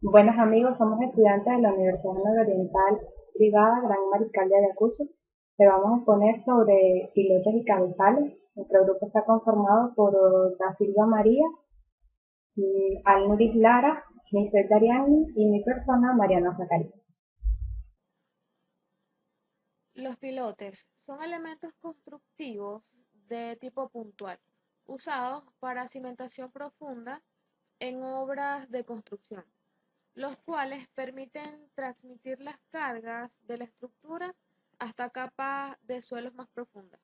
Buenos amigos, somos estudiantes de la Universidad Nororiental Privada Gran Mariscal de Ayacucho. Le vamos a exponer sobre pilotes y cabezales. Nuestro grupo está conformado por Da Silva María, Alnuris Lara, Nisbet Dariani y mi persona, Mariana Zacarías. Los pilotes son elementos constructivos de tipo puntual, usados para cimentación profunda en obras de construcción, los cuales permiten transmitir las cargas de la estructura hasta capas de suelos más profundas,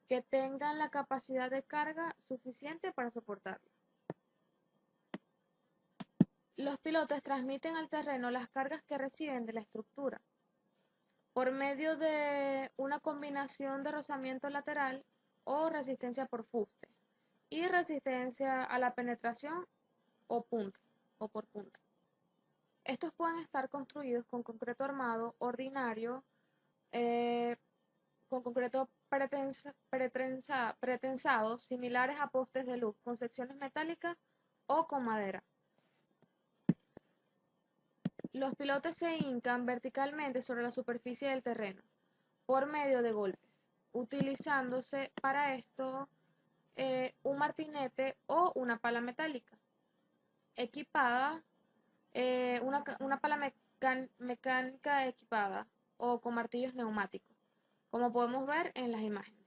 que tengan la capacidad de carga suficiente para soportarlo. Los pilotes transmiten al terreno las cargas que reciben de la estructura por medio de una combinación de rozamiento lateral o resistencia por fuste y resistencia a la penetración o punta o por punta. Estos pueden estar construidos con concreto armado ordinario, eh, con concreto pretensado, similares a postes de luz, con secciones metálicas o con madera. Los pilotes se hincan verticalmente sobre la superficie del terreno por medio de golpes, utilizándose para esto un martinete o una pala metálica, equipada, una pala mecánica equipada o con martillos neumáticos, como podemos ver en las imágenes.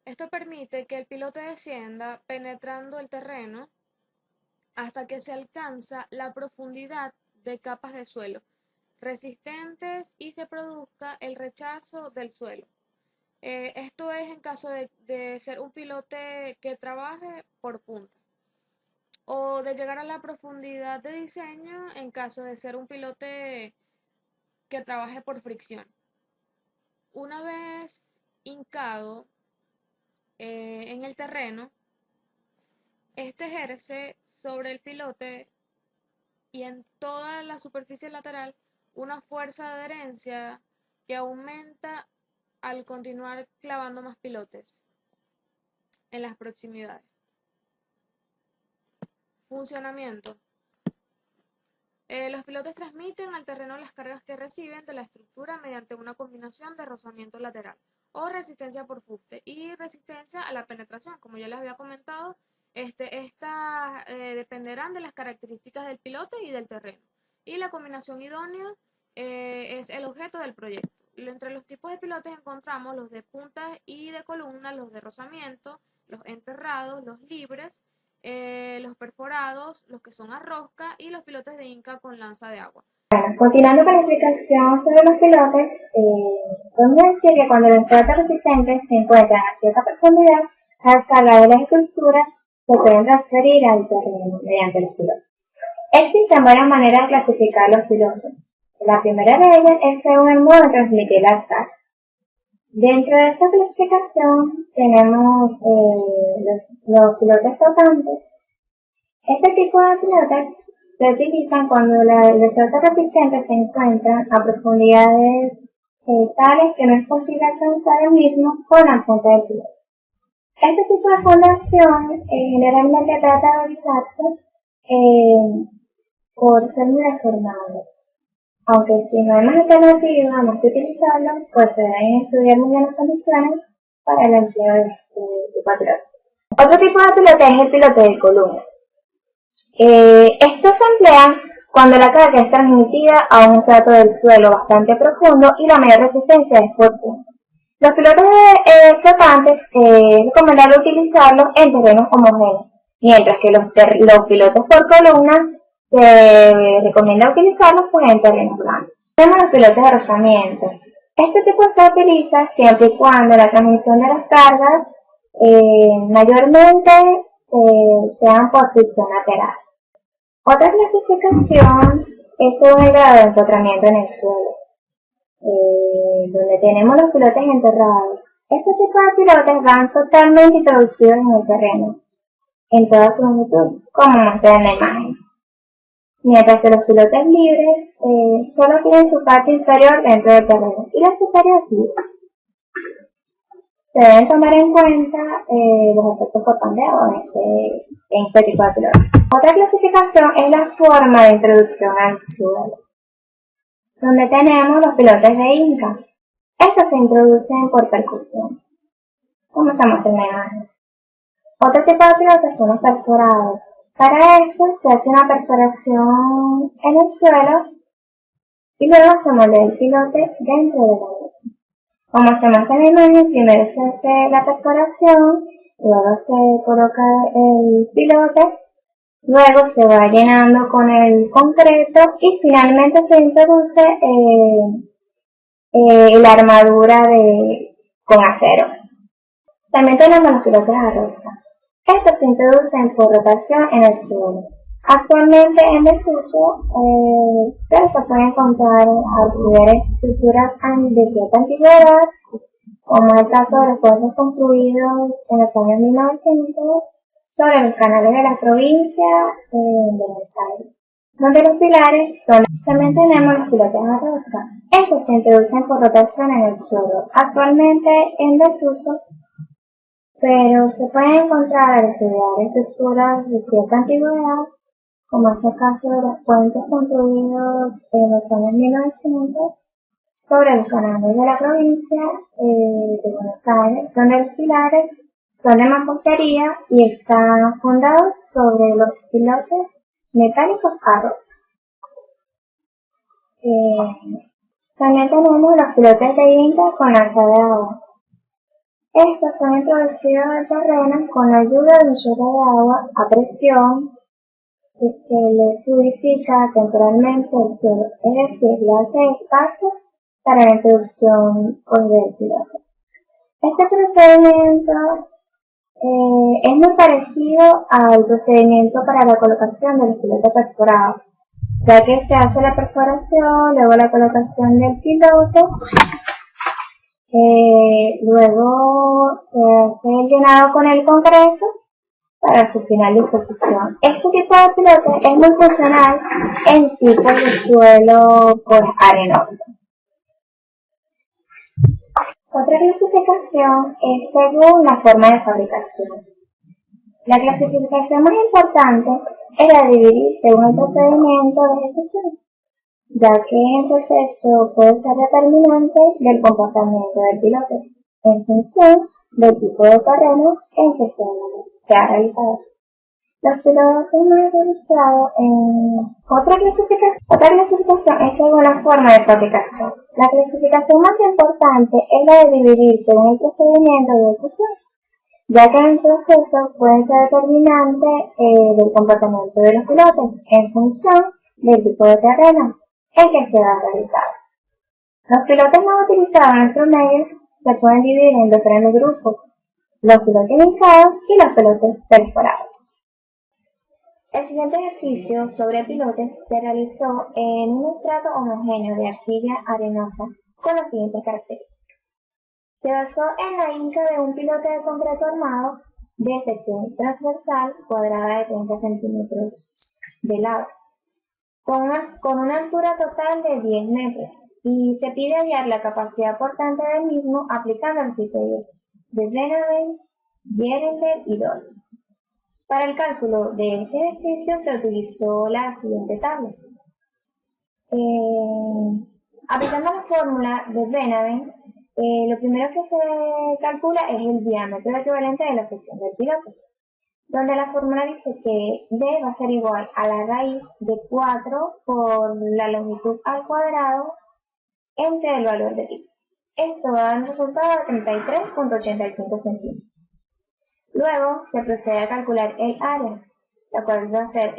Esto permite que el pilote descienda penetrando el terreno hasta que se alcanza la profundidad de capas de suelo resistentes y se produzca el rechazo del suelo. Esto es en caso de ser un pilote que trabaje por punta o de llegar a la profundidad de diseño en caso de ser un pilote que trabaje por fricción. Una vez hincado en el terreno, este ejerce sobre el pilote y en toda la superficie lateral una fuerza de adherencia que aumenta al continuar clavando más pilotes en las proximidades. Funcionamiento. Los pilotes transmiten al terreno las cargas que reciben de la estructura mediante una combinación de rozamiento lateral o resistencia por fuste y resistencia a la penetración. Como ya les había comentado, estas dependerán de las características del pilote y del terreno. Y la combinación idónea es el objeto del proyecto. Entre los tipos de pilotes encontramos los de puntas y de columna, los de rozamiento, los enterrados, los libres, los perforados, los que son a rosca y los pilotes de Inca con lanza de agua. Continuando con la explicación sobre los pilotes, podemos decir que cuando los pilotes resistentes se encuentran a cierta profundidad, las cargas de las estructuras se pueden transferir al terreno mediante los pilotes. Existen varias maneras de clasificar los pilotes. La primera de ellas es según el modo de transmitir las cargas. Dentro de esta clasificación tenemos los pilotes flotantes. Este tipo de pilotes se utilizan cuando los pilotes resistentes se encuentran a profundidades tales que no es posible alcanzar el mismo con la punta del pilote. Este tipo de fundación generalmente trata de realizarse por ser muy deformado. Aunque si no hay más alternativa más que utilizarlo, pues se deben estudiar muy bien las condiciones para el empleo de este tipo de pilote. Otro tipo de pilote es el pilote de columna. Estos se emplean cuando la carga es transmitida a un estrato del suelo bastante profundo y la mayor resistencia es por punta. Los pilotes flotantes es recomendable utilizarlos en terrenos homogéneos, mientras que los pilotes por columna se recomienda utilizarlos pues, en terrenos blancos. Tenemos los pilotes de rozamiento. Este tipo se utiliza siempre y cuando la transmisión de las cargas mayormente sean por fricción lateral. Otra clasificación es según el grado de ensotramiento en el suelo, donde tenemos los pilotes enterrados. Este tipo de pilotes van totalmente introducidos en el terreno, en toda su longitud, como muestra en la imagen. Mientras que los pilotes libres solo tienen su parte inferior dentro del terreno y la superior libre. Se deben tomar en cuenta los efectos por pandeo en este tipo de pilotos. Otra clasificación es la forma de introducción al suelo, donde tenemos los pilotes de Inca. Estos se introducen por percusión, como se muestra en la imagen. Otro tipo de pilotes son los perforados. Para esto se hace una perforación en el suelo y luego se moldea el pilote dentro de la boca. Como se muestra en la imagen, primero se hace la perforación, luego se coloca el pilote, luego se va llenando con el concreto y finalmente se introduce la armadura con acero. También tenemos los pilotes a rosa. Estos se introducen por rotación en el suelo. Actualmente en desuso, pero se pueden encontrar estructuras de cierta antigüedad, como el caso de los puentes construidos en los años 1900 sobre los canales de la provincia de Buenos Aires, donde los pilares son. También tenemos los pilotes a rosca. Estos se introducen por rotación en el suelo. Actualmente en desuso, pero se pueden encontrar al estudiar estructuras de cierta antigüedad, como es el caso de los puentes construidos en los años 1900 sobre los canales de la provincia de Buenos Aires, donde los pilares son de mampostería y están fundados sobre los pilotes metálicos a rosa. También tenemos los pilotes de Inca con lanza de agua. Estos son introducidos al terreno con la ayuda de un chorro de agua a presión que le fluidifica temporalmente el suelo, es decir, le hace espacio para la introducción del piloto. Este procedimiento es muy parecido al procedimiento para la colocación de los pilotos perforados, ya que se hace la perforación, luego la colocación del piloto, luego se hace el llenado con el concreto para su final disposición. Este tipo de pilote es muy funcional en tipos de suelo arenoso. Otra clasificación es según la forma de fabricación. La clasificación más importante es la de dividir según el procedimiento de ejecución, ya que el proceso puede ser determinante del comportamiento del piloto en función del tipo de terreno en que se ha realizado. Los pilotos más realizados en otra clasificación es según la forma de fabricación. La clasificación más importante es la de dividir según el procedimiento de ejecución, ya que el proceso puede ser determinante del comportamiento de los pilotos en función del tipo de terreno en que se va a realizar. Los pilotos más utilizados en nuestro medio se pueden dividir en dos grandes grupos: los pilotos hinchados y los pilotos perforados. El siguiente ejercicio sobre pilotes se realizó en un estrato homogéneo de arcilla arenosa con las siguientes características. Se basó en la inca de un pilote de concreto armado de sección transversal cuadrada de 30 centímetros de lado, con una altura total de 10 metros, y se pide hallar la capacidad portante del mismo aplicando los criterios de Benavent, Jerender y Doll. Para el cálculo de este ejercicio se utilizó la siguiente tabla. Aplicando la fórmula de Benavent, lo primero que se calcula es el diámetro equivalente de la sección del piloto, donde la fórmula dice que D va a ser igual a la raíz de 4 por la longitud al cuadrado entre el valor de pi. Esto va a dar un resultado de 33.85 centímetros. Luego se procede a calcular el área, la cual va a ser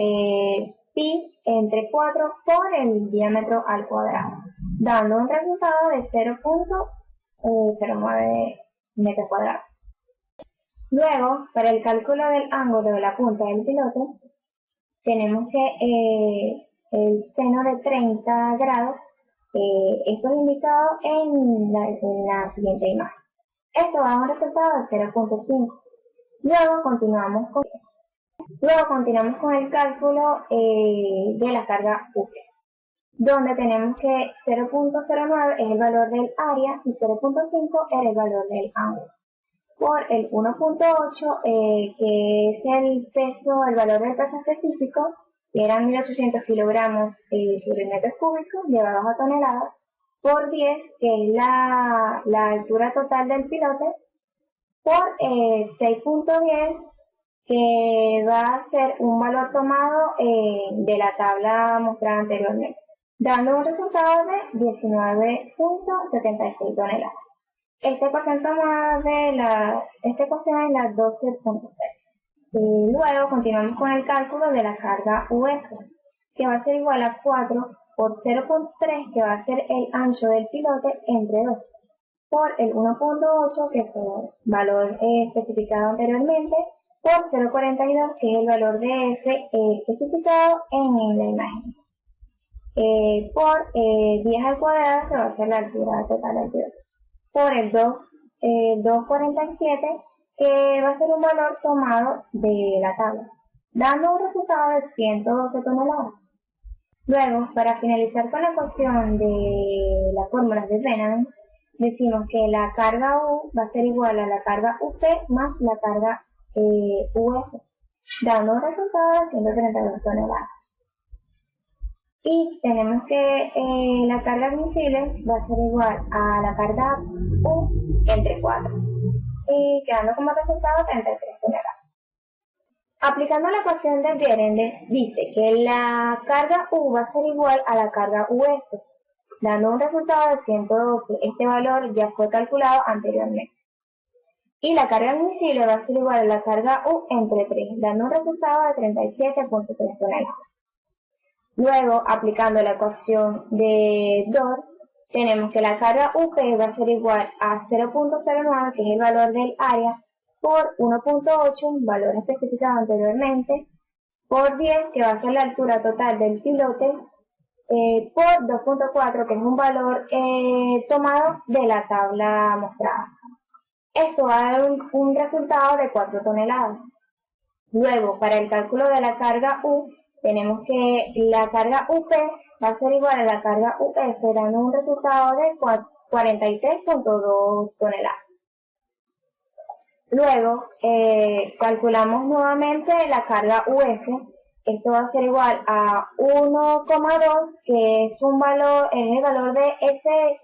pi entre 4 por el diámetro al cuadrado, dando un resultado de 0.09 metros cuadrados. Luego, para el cálculo del ángulo de la punta del pilote, tenemos que el seno de 30 grados, esto es indicado en la siguiente imagen. Esto va a dar un resultado de 0.5. Luego continuamos con el cálculo de la carga U, donde tenemos que 0.09 es el valor del área y 0.5 es el valor del ángulo. por el 1.8, que es el peso, el valor del peso específico, que eran 1800 kilogramos sobre metros cúbicos llevados a toneladas, por 10, que es la altura total del pilote, por 6.10, que va a ser un valor tomado de la tabla mostrada anteriormente, dando un resultado de 19.76 toneladas. Este ecuación es la 12.6. Luego continuamos con el cálculo de la carga UF, que va a ser igual a 4 por 0.3, que va a ser el ancho del pilote entre 2, por el 1.8, que fue el valor especificado anteriormente, por 0.42, que es el valor de F especificado en la imagen, por 10 al cuadrado, que va a ser la altura total del pilote, por el 2.47, que va a ser un valor tomado de la tabla, dando un resultado de 112 toneladas. Luego, para finalizar con la ecuación de las fórmulas de Benavent, decimos que la carga U va a ser igual a la carga UP más la carga UF, dando un resultado de 132 toneladas. Y tenemos que la carga admisible va a ser igual a la carga U entre 4, y quedando como resultado 33 toneladas. Aplicando la ecuación de Gerendet, dice que la carga U va a ser igual a la carga UF, dando un resultado de 112. Este valor ya fue calculado anteriormente. Y la carga admisible va a ser igual a la carga U entre 3, dando un resultado de 37.3 toneladas. Luego, aplicando la ecuación de Dor, tenemos que la carga UP va a ser igual a 0.09, que es el valor del área, por 1.8, valor especificado anteriormente, por 10, que va a ser la altura total del pilote, por 2.4, que es un valor tomado de la tabla mostrada. Esto va a dar un resultado de 4 toneladas. Luego, para el cálculo de la carga U, tenemos que la carga UP va a ser igual a la carga UF, dando un resultado de 43.2 toneladas. Luego, calculamos nuevamente la carga UF. Esto va a ser igual a 1,2, que es el valor de SS,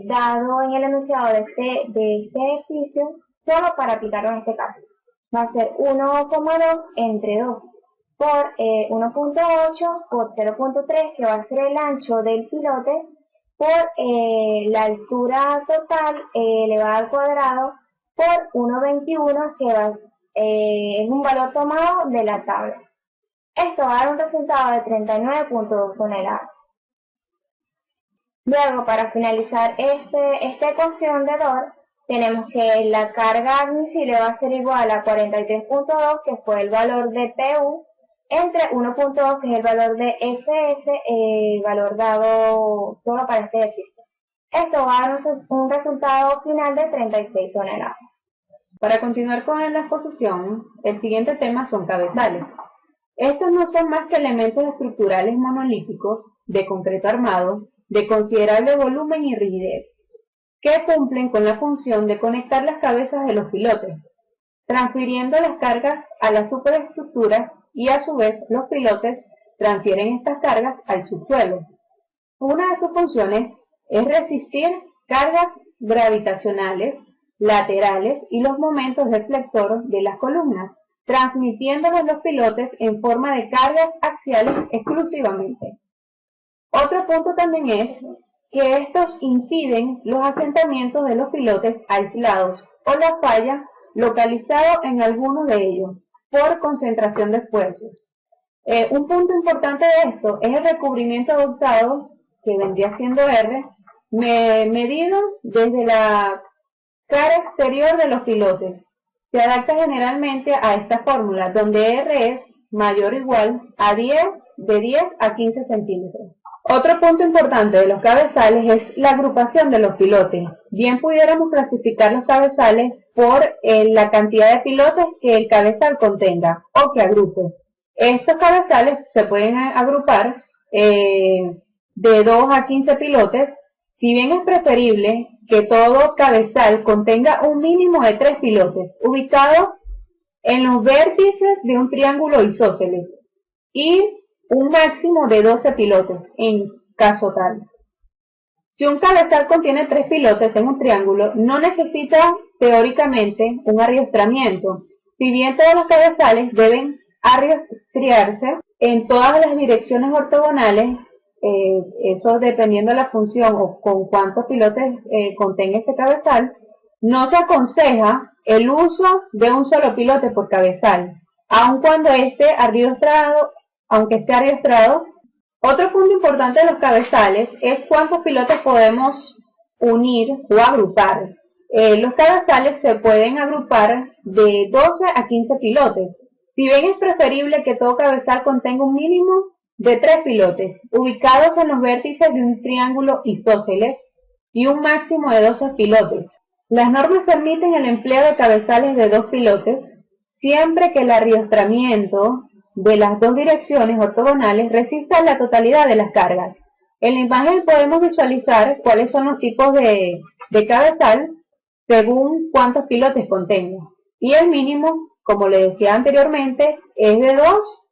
dado en el enunciado de este ejercicio, solo para aplicarlo en este caso. Va a ser 1,2 entre 2, por 1.8, por 0.3, que va a ser el ancho del pilote, por la altura total elevada al cuadrado, por 1.21, que es un valor tomado de la tabla. Esto va a dar un resultado de 39.2 toneladas. Luego, para finalizar esta ecuación de Dor, tenemos que la carga admisible va a ser igual a 43.2, que fue el valor de PU, entre 1.2, que es el valor de SS, valor dado solo para este ejercicio. Esto va a dar un resultado final de 36 toneladas. Para continuar con la exposición, el siguiente tema son cabezales. Estos no son más que elementos estructurales monolíticos de concreto armado, de considerable volumen y rigidez, que cumplen con la función de conectar las cabezas de los pilotes, transfiriendo las cargas a las superestructuras, y a su vez los pilotes transfieren estas cargas al subsuelo. Una de sus funciones es resistir cargas gravitacionales, laterales y los momentos deflector de las columnas, transmitiéndolos a los pilotes en forma de cargas axiales exclusivamente. Otro punto también es que estos impiden los asentamientos de los pilotes aislados o la falla localizado en alguno de ellos por concentración de esfuerzos. Un punto importante de esto es el recubrimiento adoptado, que vendría siendo R, medido desde la cara exterior de los pilotes. Se adapta generalmente a esta fórmula, donde R es mayor o igual a 10 a 15 centímetros. Otro punto importante de los cabezales es la agrupación de los pilotes. Bien pudiéramos clasificar los cabezales por la cantidad de pilotes que el cabezal contenga o que agrupe. Estos cabezales se pueden agrupar de 2 a 15 pilotes, Si bien es preferible que todo cabezal contenga un mínimo de 3 pilotes ubicados en los vértices de un triángulo isósceles y un máximo de 12 pilotes en caso tal. Si un cabezal contiene 3 pilotes en un triángulo, no necesita teóricamente un arriostramiento, si bien todos los cabezales deben arriostriarse en todas las direcciones ortogonales, eso dependiendo de la función o con cuántos pilotes contenga este cabezal. No se aconseja el uso de un solo pilote por cabezal, aun cuando esté arriostrado, aunque esté arriostrado. Otro punto importante de los cabezales es cuántos pilotes podemos unir o agrupar. Los cabezales se pueden agrupar de 12 a 15 pilotes. Si bien es preferible que todo cabezal contenga un mínimo de 3 pilotes, ubicados en los vértices de un triángulo isósceles, y un máximo de 12 pilotes. Las normas permiten el empleo de cabezales de 2 pilotes, siempre que el arriostramiento de las dos direcciones ortogonales resista la totalidad de las cargas. En la imagen podemos visualizar cuáles son los tipos de cabezal según cuántos pilotes contenga. Y el mínimo, como le decía anteriormente, es de 2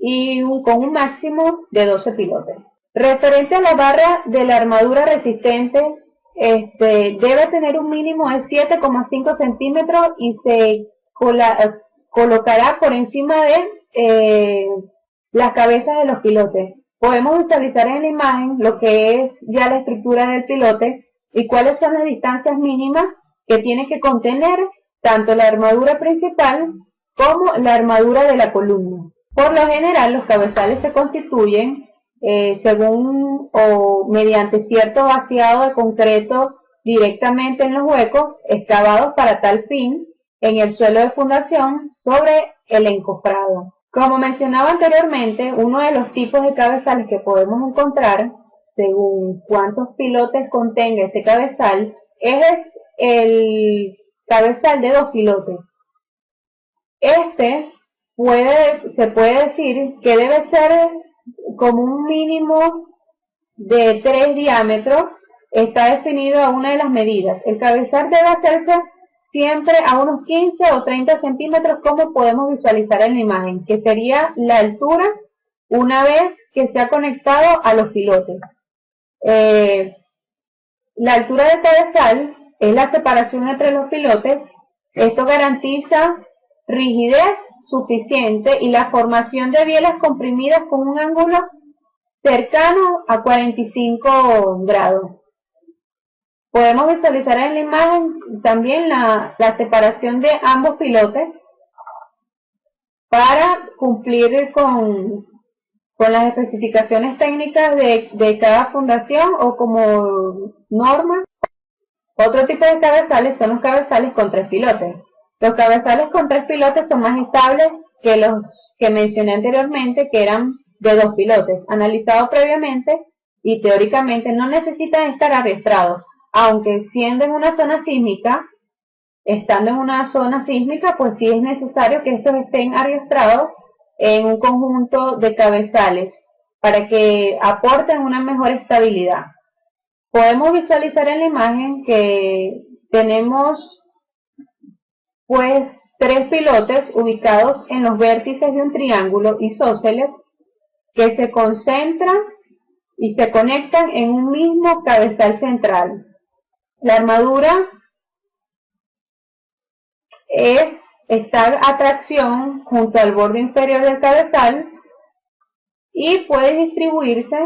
y con un máximo de 12 pilotes. Referente a la barra de la armadura resistente, debe tener un mínimo de 7,5 centímetros y se colocará por encima de las cabezas de los pilotes. Podemos visualizar en la imagen lo que es ya la estructura del pilote y cuáles son las distancias mínimas que tiene que contener tanto la armadura principal como la armadura de la columna. Por lo general, los cabezales se constituyen según o mediante cierto vaciado de concreto directamente en los huecos excavados para tal fin en el suelo de fundación sobre el encofrado. Como mencionaba anteriormente, uno de los tipos de cabezales que podemos encontrar, según cuántos pilotes contenga este cabezal, es el cabezal de 2 pilotes. Se puede decir que debe ser como un mínimo de 3 diámetros, está definido a una de las medidas. El cabezal debe hacerse siempre a unos 15 o 30 centímetros, como podemos visualizar en la imagen, que sería la altura una vez que se ha conectado a los pilotes. La altura del cabezal es la separación entre los pilotes. Esto garantiza rigidez suficiente y la formación de bielas comprimidas con un ángulo cercano a 45 grados. Podemos visualizar en la imagen también la separación de ambos pilotes para cumplir con las especificaciones técnicas de cada fundación o como norma. Otro tipo de cabezales son los cabezales con 3 pilotes. Los cabezales con 3 pilotes son más estables que los que mencioné anteriormente, que eran de 2 pilotes, analizados previamente y teóricamente no necesitan estar arrastrados, aunque estando en una zona sísmica, pues sí es necesario que estos estén arrastrados en un conjunto de cabezales para que aporten una mejor estabilidad. Podemos visualizar en la imagen que tenemos pues 3 pilotes ubicados en los vértices de un triángulo isósceles que se concentran y se conectan en un mismo cabezal central. La armadura está a tracción junto al borde inferior del cabezal y puede distribuirse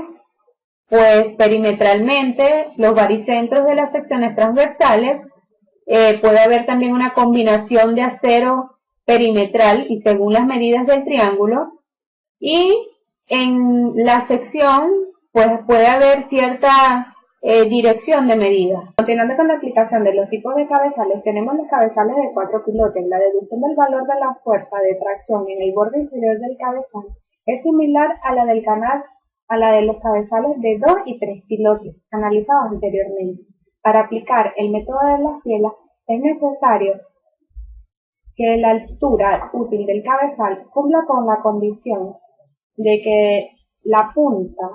pues perimetralmente los baricentros de las secciones transversales. Puede haber también una combinación de acero perimetral y según las medidas del triángulo, y en la sección pues puede haber cierta dirección de medida. Continuando con la explicación de los tipos de cabezales, tenemos los cabezales de 4 pilotes. La deducción del valor de la fuerza de tracción en el borde inferior del cabezal es similar a la de los cabezales de 2 y 3 pilotes analizados anteriormente. Para aplicar el método de las bielas es necesario que la altura útil del cabezal cumpla con la condición de que la punta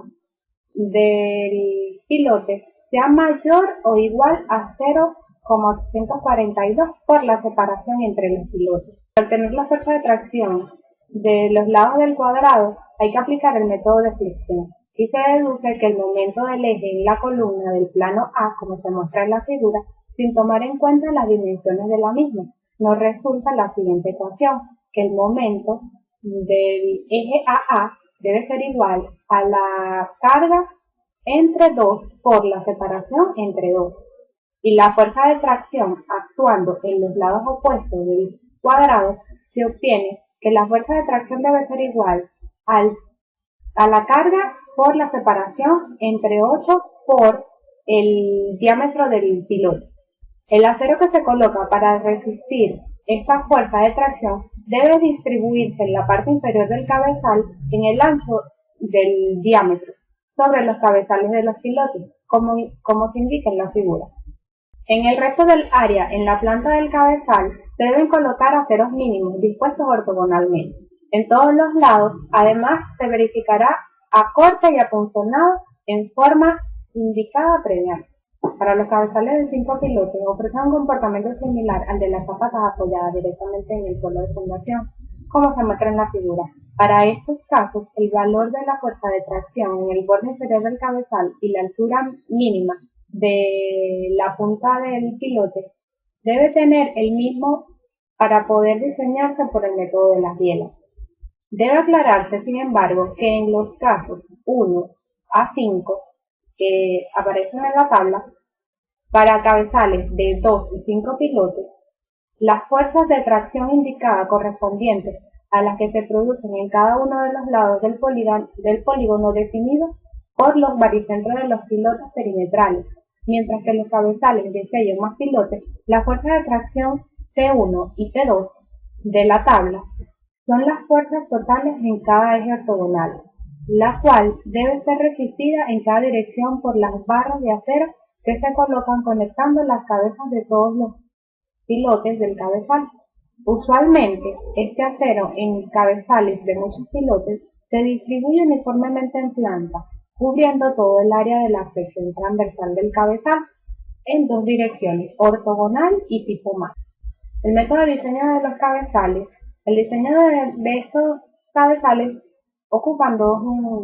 del pilote sea mayor o igual a 0,842 por la separación entre los pilotes. Al tener la fuerza de tracción de los lados del cuadrado, hay que aplicar el método de flexión. Y se deduce que el momento del eje en la columna del plano A, como se muestra en la figura, sin tomar en cuenta las dimensiones de la misma, nos resulta la siguiente ecuación, que el momento del eje AA debe ser igual a la carga entre 2 por la separación entre 2. Y la fuerza de tracción actuando en los lados opuestos del cuadrado, se obtiene que la fuerza de tracción debe ser igual a la carga por la separación entre 8 por el diámetro del pilote. El acero que se coloca para resistir esta fuerza de tracción debe distribuirse en la parte inferior del cabezal en el ancho del diámetro sobre los cabezales de los pilotes, como se indica en la figura. En el resto del área, en la planta del cabezal, se deben colocar aceros mínimos dispuestos ortogonalmente. En todos los lados, además, se verificará acorte y apuntonado en forma indicada previamente. Para los cabezales de 5 pilotes ofrecen un comportamiento similar al de las zapatas apoyadas directamente en el suelo de fundación, como se muestra en la figura. Para estos casos, el valor de la fuerza de tracción en el borde inferior del cabezal y la altura mínima de la punta del pilote debe tener el mismo para poder diseñarse por el método de las bielas. Debe aclararse, sin embargo, que en los casos 1 a 5 que aparecen en la tabla, para cabezales de 2 y 5 pilotes, las fuerzas de tracción indicadas correspondientes a las que se producen en cada uno de los lados del polígono definido por los baricentros de los pilotes perimetrales, mientras que en los cabezales de 6 o más pilotes, la fuerza de tracción T1 y T2 de la tabla son las fuerzas totales en cada eje ortogonal, la cual debe ser resistida en cada dirección por las barras de acero que se colocan conectando las cabezas de todos los pilotes del cabezal. Usualmente, este acero en cabezales de muchos pilotes se distribuye uniformemente en planta, cubriendo todo el área de la sección transversal del cabezal en dos direcciones, ortogonal y tipo más. El método de diseño de los cabezales. El diseño de estos cabezales ocupan dos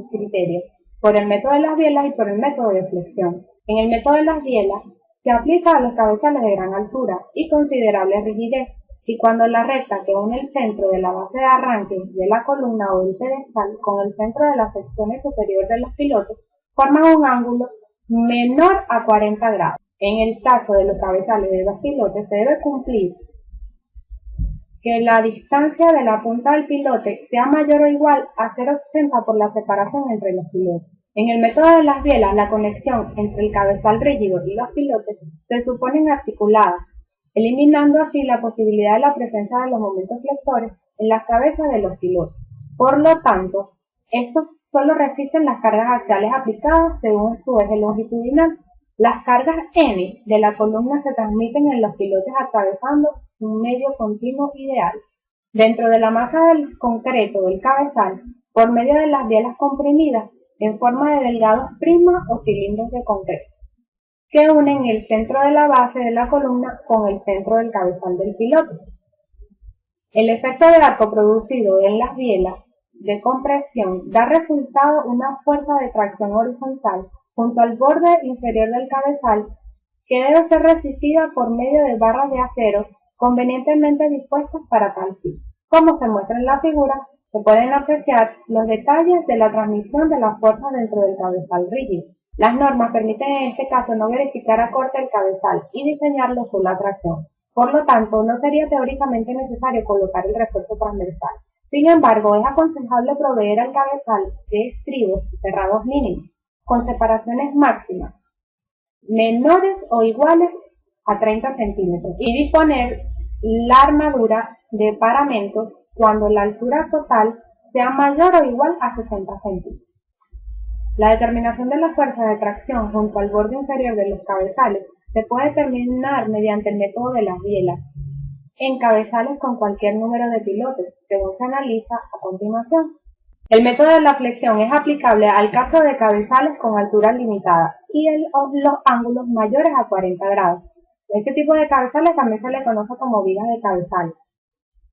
criterios, por el método de las bielas y por el método de flexión. En el método de las bielas se aplica a los cabezales de gran altura y considerable rigidez, y cuando la recta que une el centro de la base de arranque de la columna o del pedestal con el centro de la sección superior de los pilotes forman un ángulo menor a 40 grados. En el caso de los cabezales de dos pilotes se debe cumplir que la distancia de la punta del pilote sea mayor o igual a 0,80 por la separación entre los pilotes. En el método de las bielas, la conexión entre el cabezal rígido y los pilotes se suponen articuladas, eliminando así la posibilidad de la presencia de los momentos flexores en las cabezas de los pilotes. Por lo tanto, estos solo resisten las cargas axiales aplicadas según su eje longitudinal. Las cargas N de la columna se transmiten en los pilotes atravesando un medio continuo ideal dentro de la masa del concreto del cabezal por medio de las bielas comprimidas en forma de delgados prismas o cilindros de concreto que unen el centro de la base de la columna con el centro del cabezal del pilote. El efecto de arco producido en las bielas de compresión da resultado una fuerza de tracción horizontal junto al borde inferior del cabezal que debe ser resistida por medio de barras de acero convenientemente dispuestas para tal fin. Como se muestra en la figura, se pueden apreciar los detalles de la transmisión de las fuerzas dentro del cabezal rígido. Las normas permiten en este caso no verificar acorte del cabezal y diseñarlo solo a tracción. Por lo tanto, no sería teóricamente necesario colocar el refuerzo transversal. Sin embargo, es aconsejable proveer al cabezal de estribos cerrados mínimos, con separaciones máximas menores o iguales a 30 centímetros y disponer la armadura de paramentos cuando la altura total sea mayor o igual a 60 centímetros. La determinación de la fuerza de tracción junto al borde inferior de los cabezales se puede determinar mediante el método de las bielas en cabezales con cualquier número de pilotes, según se analiza a continuación. El método de la flexión es aplicable al caso de cabezales con altura limitada y los ángulos mayores a 40 grados. Este tipo de cabezales también se le conoce como vigas de cabezal.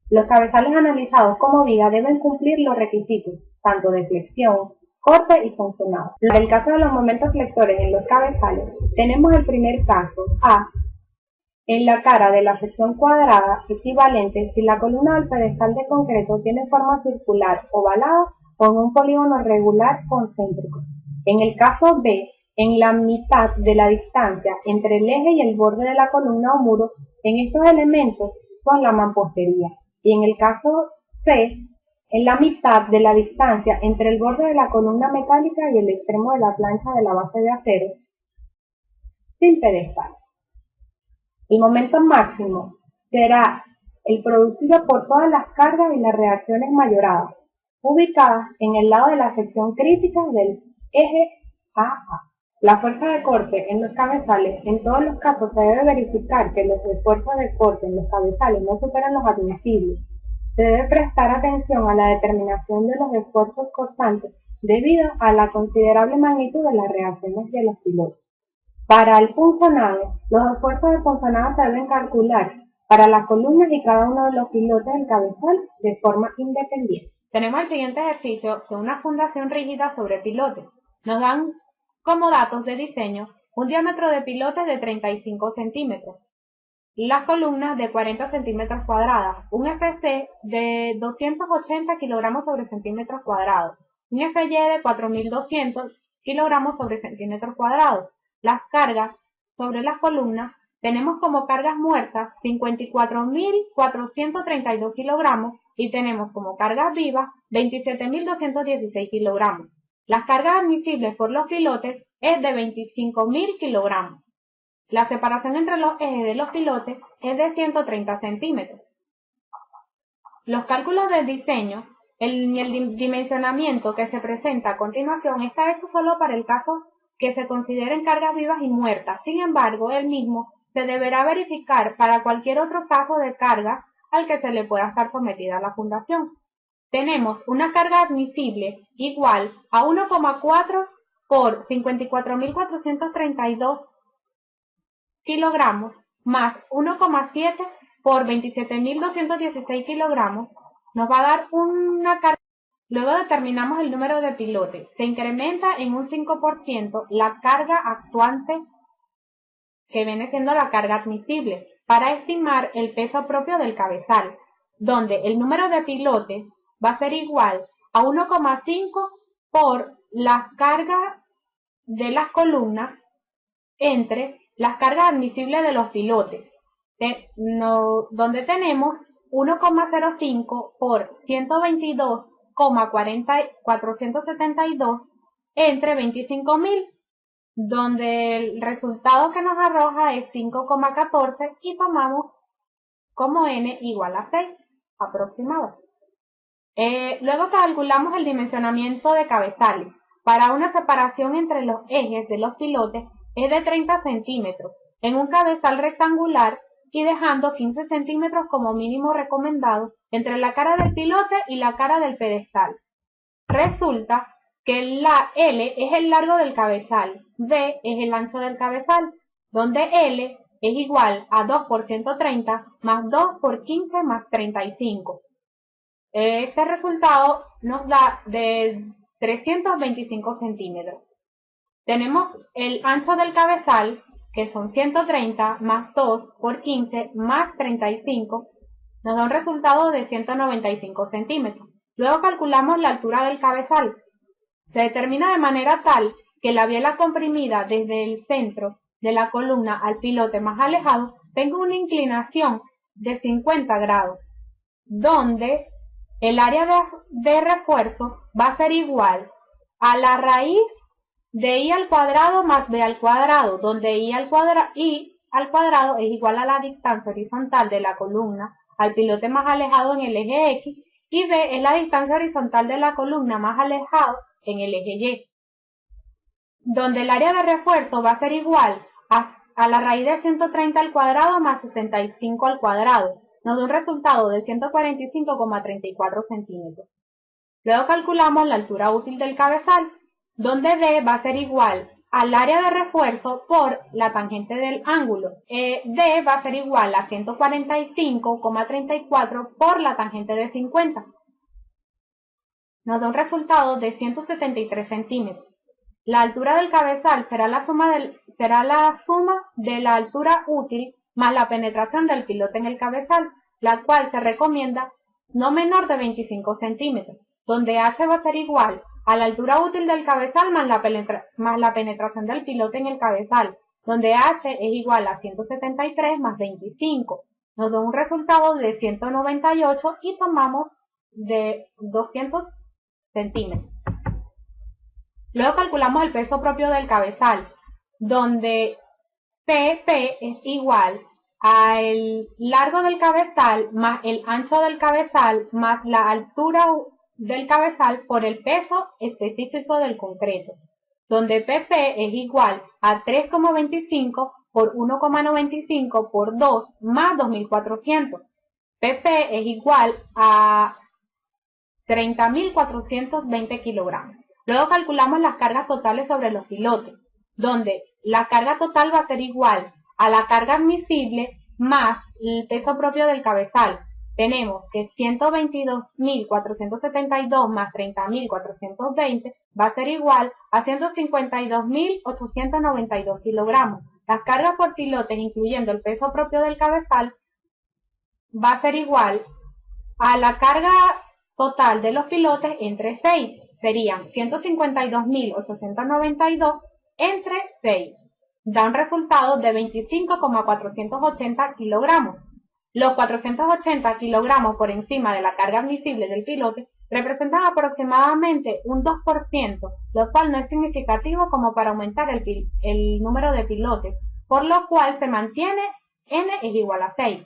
Los cabezales analizados como viga deben cumplir los requisitos, tanto de flexión, corte y funcionado. En el caso de los momentos flectores en los cabezales, tenemos el primer caso, A, en la cara de la sección cuadrada equivalente si la columna del pedestal de concreto tiene forma circular ovalada con un polígono regular concéntrico. En el caso B, en la mitad de la distancia entre el eje y el borde de la columna o muro, en estos elementos son la mampostería. Y en el caso C, en la mitad de la distancia entre el borde de la columna metálica y el extremo de la plancha de la base de acero, sin pedestal. El momento máximo será el producido por todas las cargas y las reacciones mayoradas, ubicadas en el lado de la sección crítica del eje AA. La fuerza de corte en los cabezales, en todos los casos se debe verificar que los esfuerzos de corte en los cabezales no superan los admisibles. Se debe prestar atención a la determinación de los esfuerzos cortantes debido a la considerable magnitud de las reacciones de los pilotes. Para el punzonado, los esfuerzos de punzonado se deben calcular para las columnas y cada uno de los pilotes del cabezal de forma independiente. Tenemos el siguiente ejercicio de una fundación rígida sobre pilotes. Nos dan como datos de diseño un diámetro de pilotes de 35 centímetros, las columnas de 40 centímetros cuadradas, un FC de 280 kilogramos sobre centímetros cuadrados, un FY de 4200 kilogramos sobre centímetros cuadrados. Las cargas sobre las columnas tenemos como cargas muertas 54.432 kilogramos y tenemos como cargas vivas 27.216 kilogramos. Las cargas admisibles por los pilotes es de 25.000 kilogramos. La separación entre los ejes de los pilotes es de 130 centímetros. Los cálculos del diseño y el dimensionamiento que se presenta a continuación está hecho solo para el caso que se consideren cargas vivas y muertas. Sin embargo, el mismo se deberá verificar para cualquier otro caso de carga al que se le pueda estar sometida la fundación. Tenemos una carga admisible igual a 1,4 por 54.432 kilogramos más 1,7 por 27.216 kilogramos nos va a dar una carga. Luego determinamos el número de pilotes. Se incrementa en un 5% la carga actuante, que viene siendo la carga admisible, para estimar el peso propio del cabezal, donde el número de pilotes va a ser igual a 1,5 por la carga de las columnas entre las cargas admisibles de los pilotes, donde tenemos 1,05 por 122,472 entre 25.000, donde el resultado que nos arroja es 5,14 y tomamos como n igual a 6 aproximado. Luego calculamos el dimensionamiento de cabezales. Para una separación entre los ejes de los pilotes es de 30 centímetros en un cabezal rectangular y dejando 15 centímetros como mínimo recomendado entre la cara del pilote y la cara del pedestal. Resulta que la L es el largo del cabezal, B es el ancho del cabezal, donde L es igual a 2 por 130 más 2 por 15 más 35. Este resultado nos da de 325 centímetros. Tenemos el ancho del cabezal, que son 130 más 2 por 15 más 35, nos da un resultado de 195 centímetros. Luego calculamos la altura del cabezal. Se determina de manera tal que la biela comprimida desde el centro de la columna al pilote más alejado tenga una inclinación de 50 grados, donde el área de refuerzo va a ser igual a la raíz de i al cuadrado más b al cuadrado, donde i al cuadrado es igual a la distancia horizontal de la columna al pilote más alejado en el eje X y b es la distancia horizontal de la columna más alejado en el eje Y, donde el área de refuerzo va a ser igual a la raíz de 130 al cuadrado más 65 al cuadrado, nos da un resultado de 145,34 centímetros. Luego calculamos la altura útil del cabezal, donde D va a ser igual al área de refuerzo por la tangente del ángulo. D va a ser igual a 145,34 por la tangente de 50. Nos da un resultado de 173 centímetros. La altura del cabezal será la suma de la altura útil más la penetración del pilote en el cabezal, la cual se recomienda no menor de 25 centímetros, donde H va a ser igual a la altura útil del cabezal más la penetración del pilote en el cabezal, donde H es igual a 173 más 25. Nos da un resultado de 198 y tomamos de 200 centímetros. Luego calculamos el peso propio del cabezal, donde PP es igual al largo del cabezal más el ancho del cabezal más la altura del cabezal por el peso específico del concreto, donde PP es igual a 3,25 por 1,95 por 2 más 2.400. PP es igual a 30.420 kilogramos. Luego calculamos las cargas totales sobre los pilotes, donde la carga total va a ser igual a la carga admisible más el peso propio del cabezal. Tenemos que 122.472 más 30.420 va a ser igual a 152.892 kilogramos. Las cargas por pilotes, incluyendo el peso propio del cabezal, va a ser igual a la carga total de los pilotes entre 6. Serían 152.892 entre 6. Da un resultado de 25,480 kilogramos. Los 480 kilogramos por encima de la carga admisible del pilote representan aproximadamente un 2%, lo cual no es significativo como para aumentar el número de pilotes, por lo cual se mantiene N es igual a 6.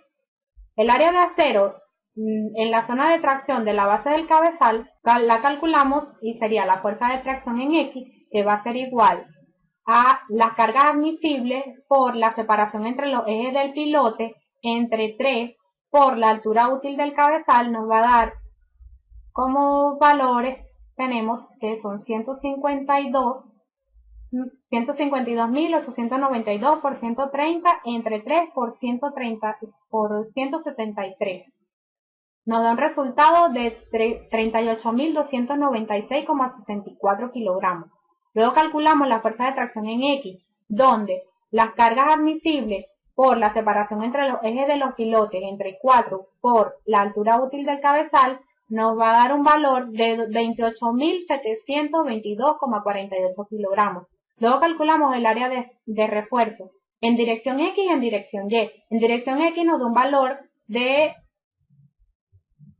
El área de acero en la zona de tracción de la base del cabezal la calculamos y sería la fuerza de tracción en X, que va a ser igual a la carga admisible por la separación entre los ejes del pilote entre 3 por la altura útil del cabezal. Nos va a dar como valores, tenemos que son 152.892 por 130 entre 3 por 173. Nos da un resultado de 38.296,64 kilogramos. Luego calculamos la fuerza de tracción en X, donde las cargas admisibles por la separación entre los ejes de los pilotes entre 4 por la altura útil del cabezal nos va a dar un valor de 28.722,48 kilogramos. Luego calculamos el área de refuerzo en dirección X y en dirección Y. En dirección X nos da un valor de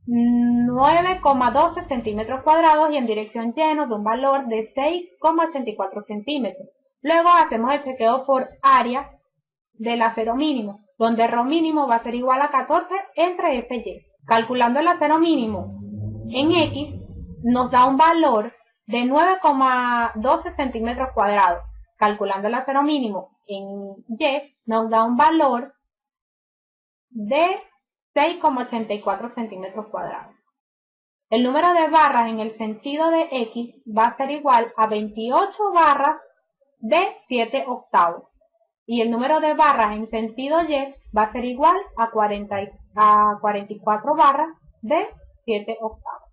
9,12 centímetros cuadrados y en dirección Y nos da un valor de 6,84 centímetros. Luego hacemos el chequeo por área del acero mínimo, donde ρ mínimo va a ser igual a 14 entre FY. Calculando el acero mínimo en X nos da un valor de 9,12 centímetros cuadrados. Calculando el acero mínimo en Y nos da un valor de 6,84 centímetros cuadrados. El número de barras en el sentido de X va a ser igual a 28 barras de 7 octavos. Y el número de barras en sentido Y va a ser igual a 44 barras de 7 octavos.